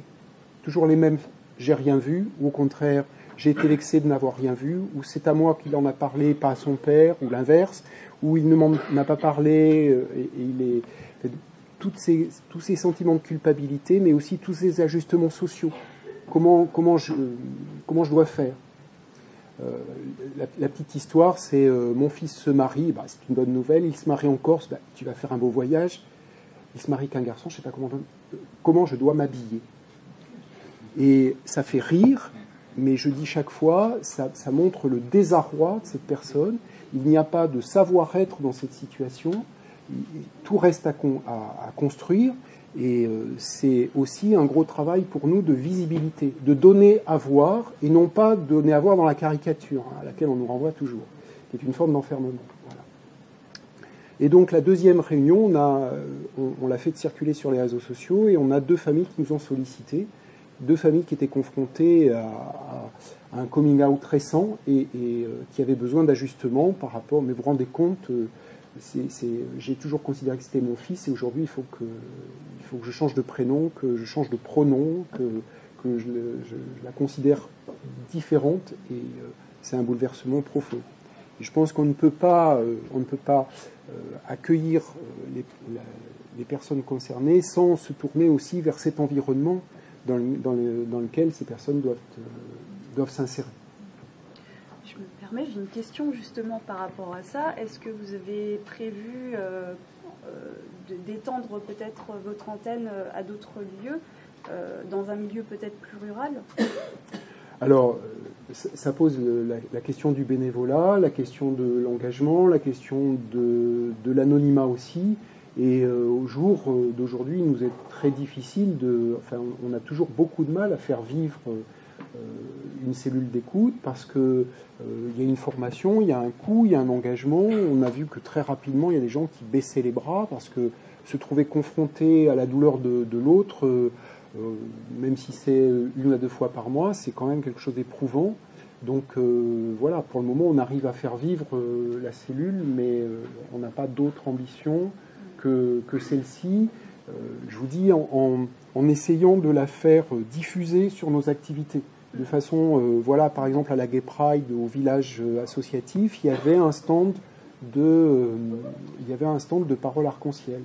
toujours les mêmes « j'ai rien vu » ou au contraire « j'ai été vexé de n'avoir rien vu » ou « c'est à moi qu'il en a parlé, pas à son père » ou l'inverse, ou « il ne m'en a pas parlé » et il est... tous ces sentiments de culpabilité, mais aussi tous ces ajustements sociaux. Comment je dois faire? La petite histoire, c'est mon fils se marie, bah, c'est une bonne nouvelle, il se marie en Corse, bah, tu vas faire un beau voyage. Il se marie qu'un garçon, je ne sais pas comment je dois m'habiller. Et ça fait rire, mais je dis chaque fois, ça montre le désarroi de cette personne. Il n'y a pas de savoir-être dans cette situation, tout reste à construire. Et c'est aussi un gros travail pour nous de visibilité, de donner à voir, et non pas donner à voir dans la caricature, hein, à laquelle on nous renvoie toujours, qui est une forme d'enfermement. Voilà. Et donc la deuxième réunion, on l'a fait circuler sur les réseaux sociaux, et on a 2 familles qui nous ont sollicité, 2 familles qui étaient confrontées à un coming out récent, et qui avaient besoin d'ajustements par rapport, mais vous vous rendez compte, j'ai toujours considéré que c'était mon fils, et aujourd'hui il faut que je change de prénom, que je change de pronom, que je la considère différente, et c'est un bouleversement profond. Et je pense qu'on ne peut pas accueillir les personnes concernées sans se tourner aussi vers cet environnement dans lequel ces personnes doivent s'insérer. Je me permets, j'ai une question justement par rapport à ça. Est-ce que vous avez prévu d'étendre peut-être votre antenne à d'autres lieux, dans un milieu peut-être plus rural? Alors, ça pose la question du bénévolat, la question de l'engagement, la question de l'anonymat aussi. Et au jour d'aujourd'hui, il nous est très difficile on a toujours beaucoup de mal à faire vivre une cellule d'écoute parce que il y a une formation, il y a un coût, il y a un engagement. On a vu que très rapidement, il y a des gens qui baissaient les bras parce que se trouver confronté à la douleur de l'autre, même si c'est 1 à 2 fois par mois, c'est quand même quelque chose d'éprouvant. Donc voilà, pour le moment, on arrive à faire vivre la cellule, mais on n'a pas d'autre ambition que celle-ci. Je vous dis, en essayant de la faire diffuser sur nos activités. De façon, voilà, par exemple, à la Gay Pride, au village associatif, il y avait un stand de parole arc-en-ciel.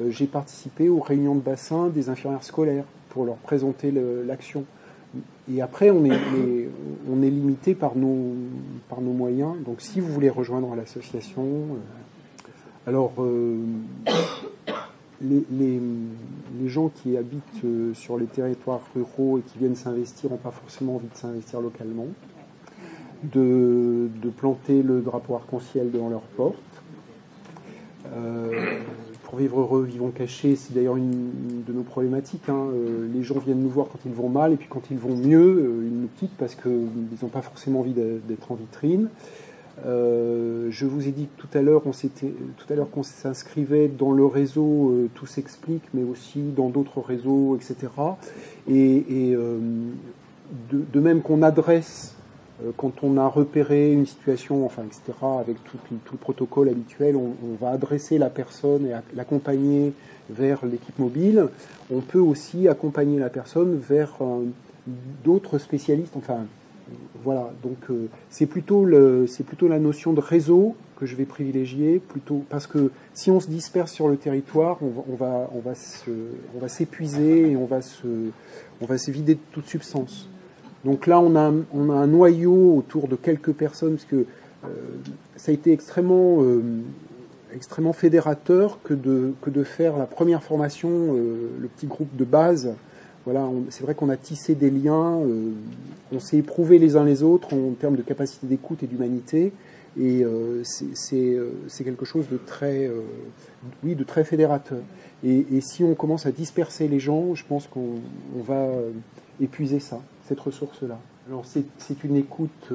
J'ai participé aux réunions de bassin des infirmières scolaires pour leur présenter l'action. Et après, on est limité par nos moyens. Donc, si vous voulez rejoindre l'association, alors les gens qui habitent sur les territoires ruraux et qui viennent s'investir n'ont pas forcément envie de s'investir localement, de planter le drapeau arc-en-ciel devant leur porte. Pour vivre heureux, vivons cachés, c'est d'ailleurs une de nos problématiques. Hein. Les gens viennent nous voir quand ils vont mal, et puis quand ils vont mieux, ils nous quittent parce qu'ils n'ont pas forcément envie d'être en vitrine. Je vous ai dit tout à l'heure qu'on s'inscrivait dans le réseau Tout s'explique, mais aussi dans d'autres réseaux, etc. Et de même qu'on adresse, quand on a repéré une situation, enfin, etc., avec tout le protocole habituel, on va adresser la personne et l'accompagner vers l'équipe mobile. On peut aussi accompagner la personne vers d'autres spécialistes, enfin, voilà, donc c'est plutôt la notion de réseau que je vais privilégier, plutôt parce que si on se disperse sur le territoire, on va s'épuiser et on va se vider de toute substance. Donc là, on a un noyau autour de quelques personnes, parce que ça a été extrêmement fédérateur que de faire la première formation, le petit groupe de base. Voilà, c'est vrai qu'on a tissé des liens, on s'est éprouvés les uns les autres en termes de capacité d'écoute et d'humanité, et c'est quelque chose de très fédérateur. Et si on commence à disperser les gens, je pense qu'on va épuiser cette ressource-là. Alors c'est une écoute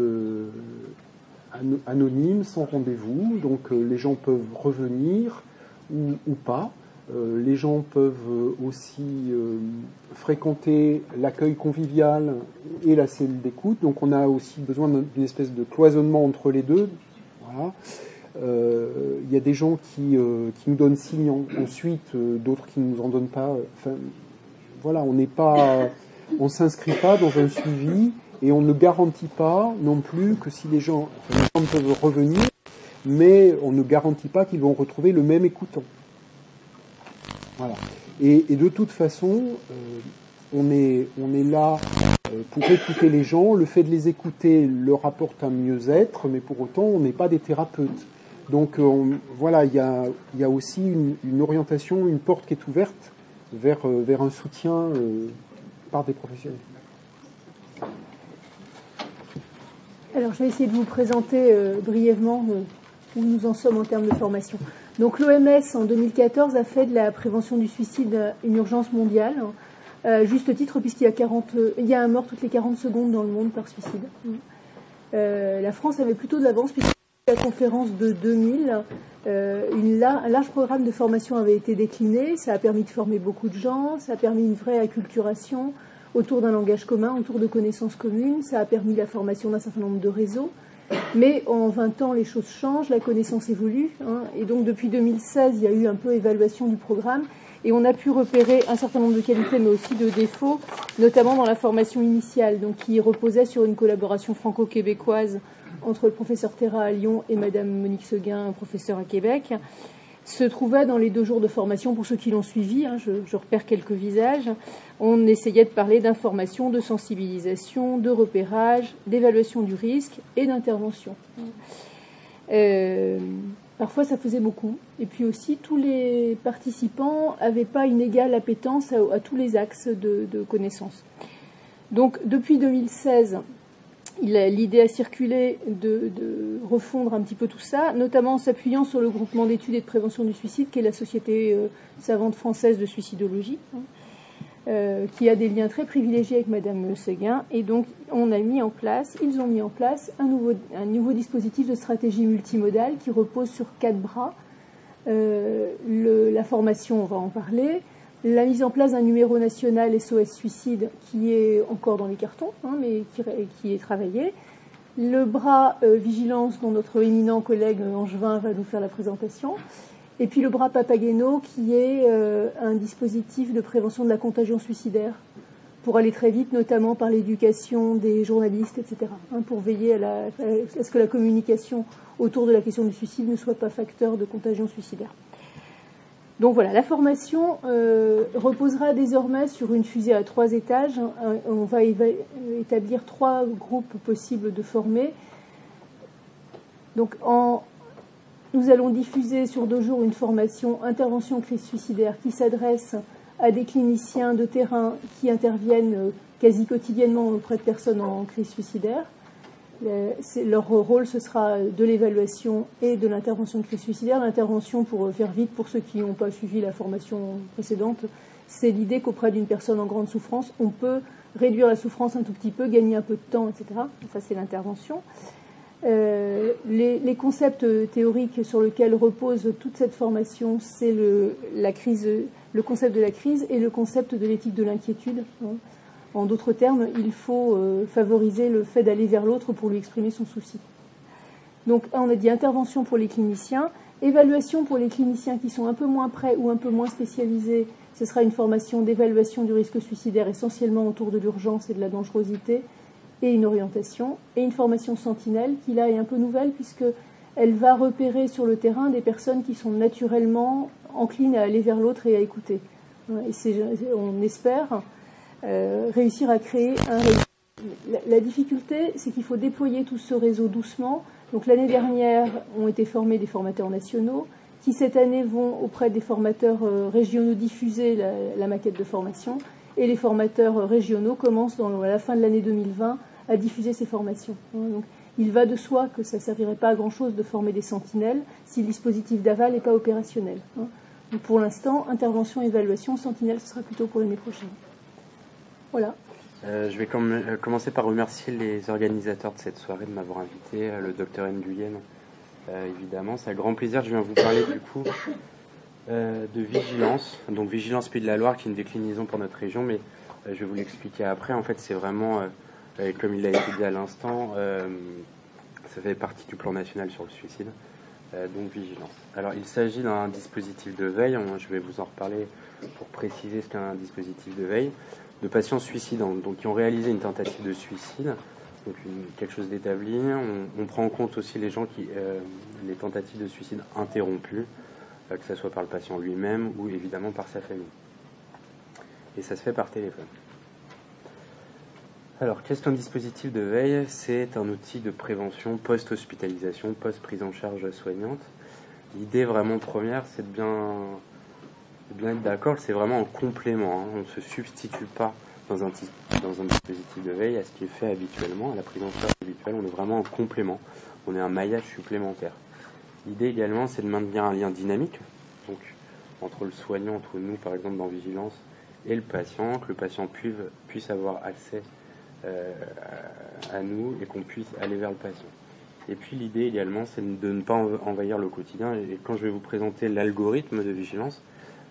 anonyme, sans rendez-vous, donc les gens peuvent revenir ou pas. Les gens peuvent aussi fréquenter l'accueil convivial et la cellule d'écoute. Donc on a aussi besoin d'une espèce de cloisonnement entre les deux. Voilà. Il y a des gens qui nous donnent signe ensuite, d'autres qui ne nous en donnent pas. Enfin, voilà, on s'inscrit pas dans un suivi et on ne garantit pas non plus que si les gens peuvent revenir, mais on ne garantit pas qu'ils vont retrouver le même écoutant. Voilà. Et de toute façon, on est là pour écouter les gens. Le fait de les écouter leur apporte un mieux-être, mais pour autant, on n'est pas des thérapeutes. Donc voilà, il y a aussi une orientation, une porte qui est ouverte vers un soutien par des professionnels. Alors, je vais essayer de vous présenter brièvement où nous en sommes en termes de formation. Donc, l'OMS, en 2014, a fait de la prévention du suicide une urgence mondiale, juste titre, puisqu'il y a un mort toutes les 40 secondes dans le monde par suicide. La France avait plutôt de l'avance, puisque la conférence de 2000, un large programme de formation avait été décliné. Ça a permis de former beaucoup de gens, ça a permis une vraie acculturation autour d'un langage commun, autour de connaissances communes. Ça a permis la formation d'un certain nombre de réseaux. Mais en 20 ans, les choses changent, la connaissance évolue. Et donc, depuis 2016, il y a eu un peu évaluation du programme. Et on a pu repérer un certain nombre de qualités, mais aussi de défauts, notamment dans la formation initiale, donc qui reposait sur une collaboration franco-québécoise entre le professeur Terra à Lyon et Madame Monique Seguin, professeure à Québec. Se trouvait dans les 2 jours de formation, pour ceux qui l'ont suivi, je repère quelques visages, on essayait de parler d'information, de sensibilisation, de repérage, d'évaluation du risque et d'intervention. Parfois, ça faisait beaucoup. Et puis aussi, tous les participants n'avaient pas une égale appétence à tous les axes de connaissances. Donc, depuis 2016, l'idée a circulé de refondre un petit peu tout ça, notamment en s'appuyant sur le groupement d'études et de prévention du suicide, qui est la Société savante française de suicidologie, qui a des liens très privilégiés avec Madame Seguin. Et donc, ils ont mis en place un nouveau dispositif de stratégie multimodale qui repose sur 4 bras. La formation, on va en parler. La mise en place d'un numéro national SOS Suicide qui est encore dans les cartons, mais qui est travaillé. Le bras vigilance dont notre éminent collègue Angevin va nous faire la présentation. Et puis le bras Papageno qui est un dispositif de prévention de la contagion suicidaire pour aller très vite, notamment par l'éducation des journalistes, etc. Pour veiller à ce que la communication autour de la question du suicide ne soit pas facteur de contagion suicidaire. Donc voilà, la formation reposera désormais sur une fusée à 3 étages. On va établir 3 groupes possibles de formés. Donc nous allons diffuser sur 2 jours une formation intervention crise suicidaire qui s'adresse à des cliniciens de terrain qui interviennent quasi quotidiennement auprès de personnes en crise suicidaire. Leur rôle, ce sera de l'évaluation et de l'intervention de crise suicidaire. L'intervention, pour faire vite, pour ceux qui n'ont pas suivi la formation précédente, c'est l'idée qu'auprès d'une personne en grande souffrance, on peut réduire la souffrance un tout petit peu, gagner un peu de temps, etc. Ça, c'est l'intervention. Les concepts théoriques sur lesquels repose toute cette formation, c'est le concept de la crise et le concept de l'éthique de l'inquiétude. En d'autres termes, il faut favoriser le fait d'aller vers l'autre pour lui exprimer son souci. Donc, on a dit intervention pour les cliniciens, évaluation pour les cliniciens qui sont un peu moins prêts ou un peu moins spécialisés. Ce sera une formation d'évaluation du risque suicidaire essentiellement autour de l'urgence et de la dangerosité et une orientation. Et une formation sentinelle qui, là, est un peu nouvelle puisqu'elle va repérer sur le terrain des personnes qui sont naturellement enclines à aller vers l'autre et à écouter. Et on espère réussir à créer un réseau. La difficulté, c'est qu'il faut déployer tout ce réseau doucement. Donc l'année dernière, ont été formés des formateurs nationaux qui, cette année, vont auprès des formateurs régionaux diffuser la maquette de formation. Et les formateurs régionaux commencent à la fin de l'année 2020 à diffuser ces formations. Donc, il va de soi que ça ne servirait pas à grand-chose de former des sentinelles si le dispositif d'aval n'est pas opérationnel. Donc, pour l'instant, intervention, évaluation, sentinelle, ce sera plutôt pour l'année prochaine. Voilà. Je vais commencer par remercier les organisateurs de cette soirée de m'avoir invité, le Dr Nguyen, évidemment. C'est un grand plaisir. Je viens vous parler du coup de vigilance. Donc Vigilance Pays de la Loire, qui est une déclinaison pour notre région, mais je vais vous l'expliquer après. En fait, c'est vraiment, comme il a été dit à l'instant, ça fait partie du plan national sur le suicide. Donc vigilance. Alors il s'agit d'un dispositif de veille. Je vais vous en reparler pour préciser ce qu'est un dispositif de veille. De patients suicidants, donc qui ont réalisé une tentative de suicide, donc quelque chose d'établi. On prend en compte aussi les gens les tentatives de suicide interrompues, que ce soit par le patient lui-même ou évidemment par sa famille. Et ça se fait par téléphone. Alors, qu'est-ce qu'un dispositif de veille? C'est un outil de prévention post-hospitalisation, post-prise en charge soignante. L'idée vraiment première, c'est de bien être d'accord, c'est vraiment un complément. On ne se substitue pas dans un dispositif de veille à ce qui est fait habituellement, à la prise en charge habituelle. On est vraiment un complément, on est un maillage supplémentaire. L'idée également, c'est de maintenir un lien dynamique, donc entre le soignant, entre nous par exemple dans Vigilance, et le patient, que le patient puisse avoir accès à nous et qu'on puisse aller vers le patient. Et puis l'idée également, c'est de ne pas envahir le quotidien. Et quand je vais vous présenter l'algorithme de Vigilance,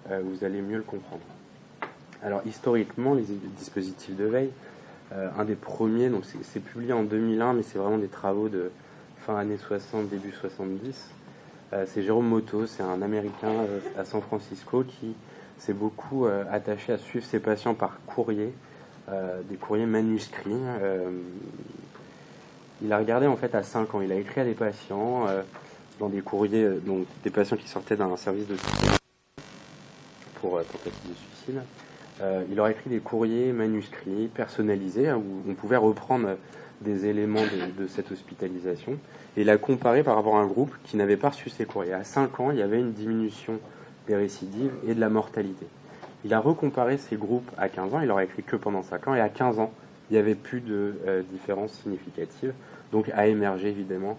vous allez mieux le comprendre. Alors historiquement, les dispositifs de veille, un des premiers, donc c'est publié en 2001, mais c'est vraiment des travaux de fin années 60, début 70. C'est Jérôme Motto, c'est un Américain à San Francisco qui s'est beaucoup attaché à suivre ses patients par courrier, des courriers manuscrits. Il a regardé en fait à 5 ans, il a écrit à des patients dans des courriers, donc des patients qui sortaient d'un service de suicide pour tentative de suicide. Il leur a écrit des courriers manuscrits, personnalisés, où on pouvait reprendre des éléments de cette hospitalisation. Et il a comparé par rapport à un groupe qui n'avait pas reçu ces courriers. À 5 ans, il y avait une diminution des récidives et de la mortalité. Il a recomparé ces groupes à 15 ans, il leur a écrit que pendant 5 ans, et à 15 ans, il n'y avait plus de différence significative. Donc a émergé évidemment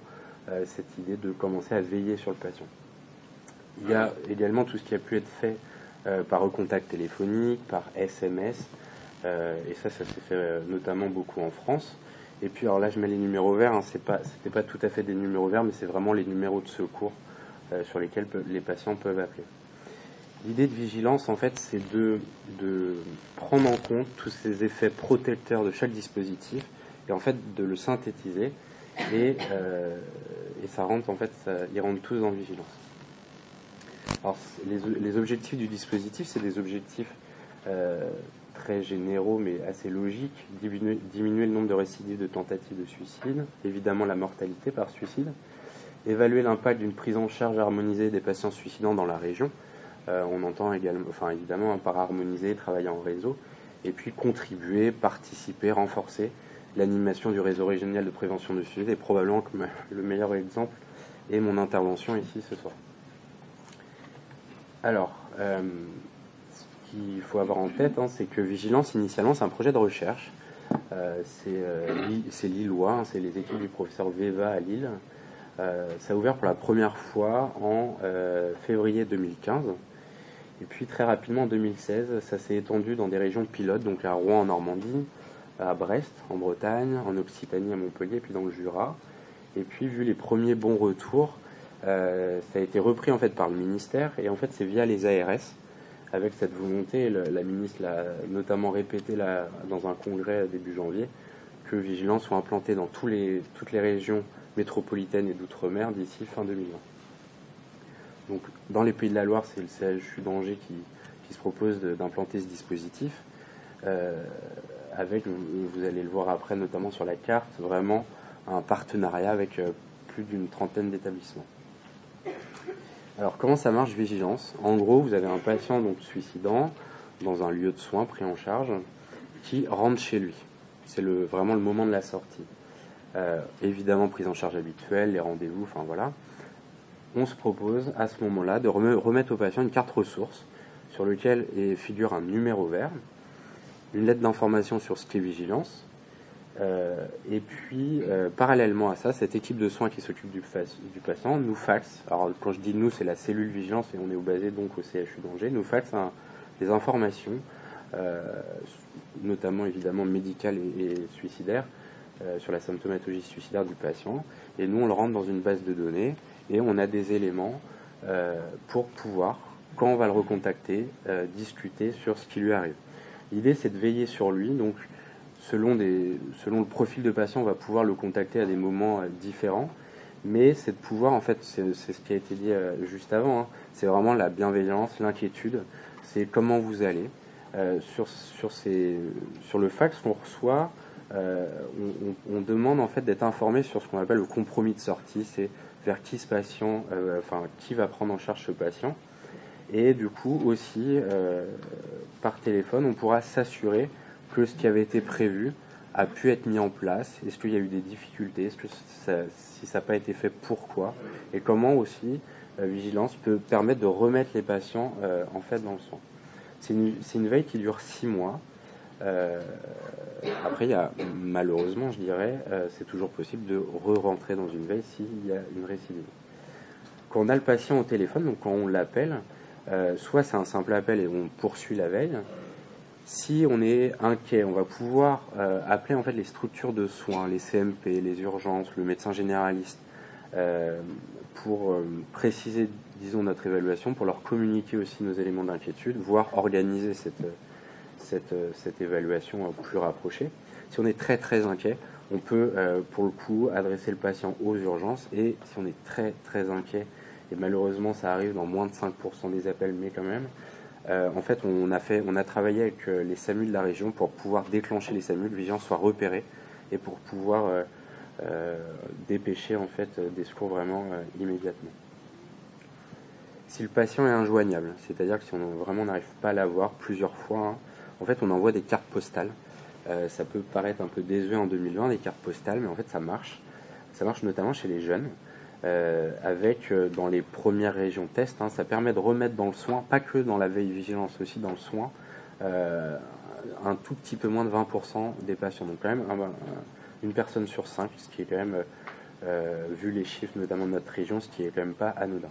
cette idée de commencer à veiller sur le patient. Il y a également tout ce qui a pu être fait par recontact téléphonique, par SMS, et ça s'est fait notamment beaucoup en France. Et puis alors là je mets les numéros verts, hein, c'était pas tout à fait des numéros verts, mais c'est vraiment les numéros de secours sur lesquels les patients peuvent appeler. L'idée de Vigilance, en fait, c'est de prendre en compte tous ces effets protecteurs de chaque dispositif et en fait de le synthétiser et ça rentre, en fait, ils rentrent tous dans Vigilance. Alors, les objectifs du dispositif, c'est des objectifs très généraux mais assez logiques. Diminuer le nombre de récidives de tentatives de suicide, évidemment la mortalité par suicide, évaluer l'impact d'une prise en charge harmonisée des patients suicidants dans la région. On entend également, évidemment par harmoniser, travailler en réseau, et puis contribuer, participer, renforcer l'animation du réseau régional de prévention de suicide, et probablement que le meilleur exemple est mon intervention ici ce soir. Alors, ce qu'il faut avoir en tête, c'est que Vigilance, initialement, c'est un projet de recherche. C'est lillois, c'est les équipes du professeur Veva à Lille. Ça a ouvert pour la première fois en février 2015. Et puis très rapidement en 2016, ça s'est étendu dans des régions pilotes, donc à Rouen en Normandie, à Brest en Bretagne, en Occitanie à Montpellier, puis dans le Jura. Et puis vu les premiers bons retours, ça a été repris en fait par le ministère, et en fait c'est via les ARS, avec cette volonté, la ministre l'a notamment répété dans un congrès début janvier, que Vigilance soit implantée dans toutes les régions métropolitaines et d'outre-mer d'ici fin 2020. Donc, dans les Pays de la Loire, c'est le CHU d'Angers qui se propose d'implanter ce dispositif, avec, vous allez le voir après, notamment sur la carte, vraiment un partenariat avec plus d'une trentaine d'établissements. Alors, comment ça marche Vigilance? En gros, vous avez un patient donc suicidant dans un lieu de soins pris en charge qui rentre chez lui. C'est vraiment le moment de la sortie. Évidemment, prise en charge habituelle, les rendez-vous, enfin voilà. On se propose à ce moment-là de remettre au patient une carte ressource sur laquelle figure un numéro vert, une lettre d'information sur ce qu'est Vigilance, et puis parallèlement à ça, cette équipe de soins qui s'occupe du patient nous faxe, alors quand je dis nous, c'est la cellule Vigilance et on est basé donc au CHU d'Angers, nous faxe des informations, notamment évidemment médicales et suicidaires, sur la symptomatologie suicidaire du patient, et nous on le rentre dans une base de données et on a des éléments pour pouvoir, quand on va le recontacter, discuter sur ce qui lui arrive. L'idée c'est de veiller sur lui, donc selon le profil de patient, on va pouvoir le contacter à des moments différents, mais c'est de pouvoir, en fait, c'est ce qui a été dit juste avant, hein, c'est vraiment la bienveillance, l'inquiétude, c'est comment vous allez. Sur le fax qu'on reçoit, on demande en fait d'être informé sur ce qu'on appelle le compromis de sortie, c'est vers qui ce patient, qui va prendre en charge ce patient, et du coup aussi par téléphone on pourra s'assurer que ce qui avait été prévu a pu être mis en place? Est-ce qu'il y a eu des difficultés? Est-ce que si ça n'a pas été fait, pourquoi? Et comment aussi Vigilance peut permettre de remettre les patients en fait dans le soin? C'est une veille qui dure 6 mois. Après, il y a, malheureusement, je dirais, c'est toujours possible de re-rentrer dans une veille s'il y a une récidive. Quand on a le patient au téléphone, donc quand on l'appelle, soit c'est un simple appel et on poursuit la veille. Si on est inquiet, on va pouvoir appeler en fait les structures de soins, les CMP, les urgences, le médecin généraliste, pour préciser, disons, notre évaluation, pour leur communiquer aussi nos éléments d'inquiétude, voire organiser cette évaluation plus rapprochée. Si on est très très inquiet, on peut pour le coup adresser le patient aux urgences, et si on est très très inquiet, et malheureusement ça arrive dans moins de 5% des appels, mais quand même, en fait on a travaillé avec les SAMU de la région pour pouvoir déclencher les SAMU, que Vigilance soit repéré, et pour pouvoir dépêcher en fait des secours vraiment immédiatement. Si le patient est injoignable, c'est-à-dire que si on n'arrive pas à l'avoir plusieurs fois, en fait on envoie des cartes postales. Ça peut paraître un peu désuet en 2020, des cartes postales, mais en fait ça marche. Ça marche notamment chez les jeunes, avec dans les premières régions test, ça permet de remettre dans le soin, pas que dans la veille vigilance, aussi dans le soin, un tout petit peu moins de 20% des patients. Donc quand même une personne sur 5, ce qui est quand même, vu les chiffres notamment de notre région, ce qui est quand même pas anodin.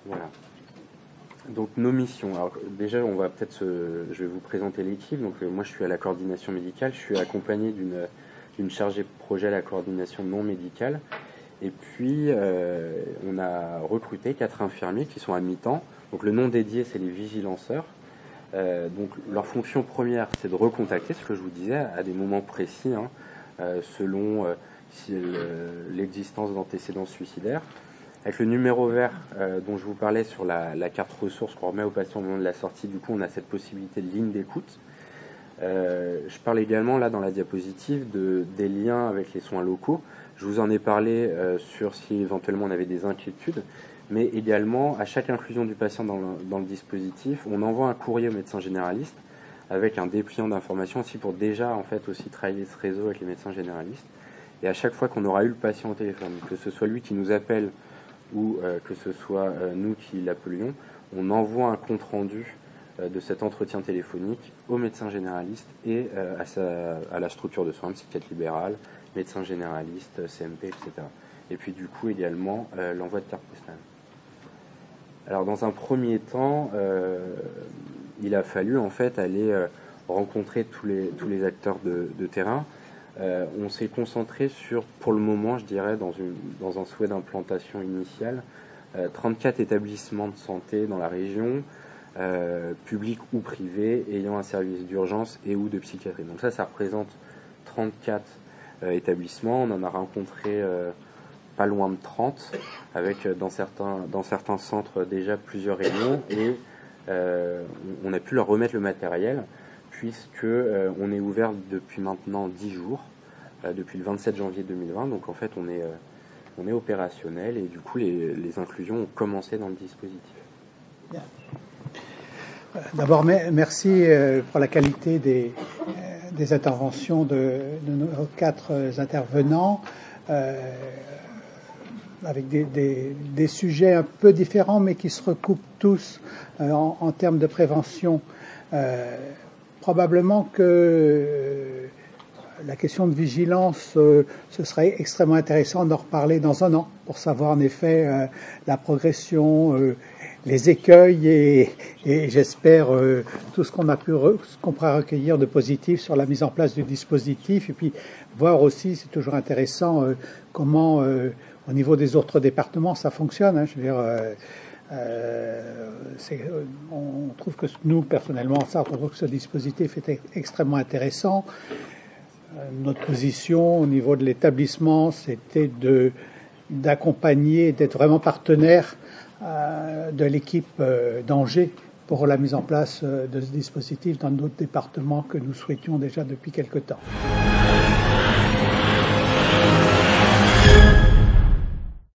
Voilà. Donc nos missions. Alors déjà, je vais vous présenter l'équipe. Donc moi, je suis à la coordination médicale. Je suis accompagné d'une chargée de projet à la coordination non médicale. Et puis, on a recruté 4 infirmiers qui sont à mi-temps. Donc le nom dédié, c'est les vigilanceurs. Donc leur fonction première, c'est de recontacter, ce que je vous disais, à des moments précis, selon l'existence d'antécédents suicidaires. Avec le numéro vert dont je vous parlais sur la carte ressources qu'on remet au patient au moment de la sortie, du coup on a cette possibilité de ligne d'écoute. Je parle également là dans la diapositive des liens avec les soins locaux. Je vous en ai parlé sur si éventuellement on avait des inquiétudes, mais également à chaque inclusion du patient dans le dispositif, on envoie un courrier au médecin généraliste avec un dépliant d'informations aussi pour déjà en fait aussi travailler ce réseau avec les médecins généralistes. Et à chaque fois qu'on aura eu le patient au téléphone, que ce soit lui qui nous appelle ou que ce soit nous qui l'appelions, on envoie un compte-rendu de cet entretien téléphonique au médecin généraliste et à la structure de soins, psychiatre libéral, médecin généraliste, CMP, etc. Et puis du coup également l'envoi de carte postale. Alors dans un premier temps, il a fallu en fait aller rencontrer tous les acteurs de terrain. On s'est concentré sur, pour le moment, je dirais, dans un souhait d'implantation initiale, 34 établissements de santé dans la région, publics ou privés, ayant un service d'urgence et ou de psychiatrie. Donc ça représente 34 établissements. On en a rencontré pas loin de 30, avec dans certains centres déjà plusieurs réunions, et on a pu leur remettre le matériel, puisque on est ouvert depuis maintenant 10 jours, depuis le 27 janvier 2020, donc en fait on est opérationnel, et du coup les inclusions ont commencé dans le dispositif. Bien. D'abord, merci pour la qualité des interventions de nos 4 intervenants, avec des sujets un peu différents, mais qui se recoupent tous en termes de prévention. Probablement que la question de vigilance, ce serait extrêmement intéressant d'en reparler dans un an, pour savoir en effet la progression, les écueils et j'espère tout ce qu'on pourra recueillir de positif sur la mise en place du dispositif, et puis voir aussi, c'est toujours intéressant, comment au niveau des autres départements ça fonctionne. Je veux dire, on trouve que nous, personnellement, on trouve que ce dispositif est extrêmement intéressant. Notre position au niveau de l'établissement, c'était d'accompagner, d'être vraiment partenaire de l'équipe d'Angers pour la mise en place de ce dispositif dans d'autres départements que nous souhaitions déjà depuis quelque temps.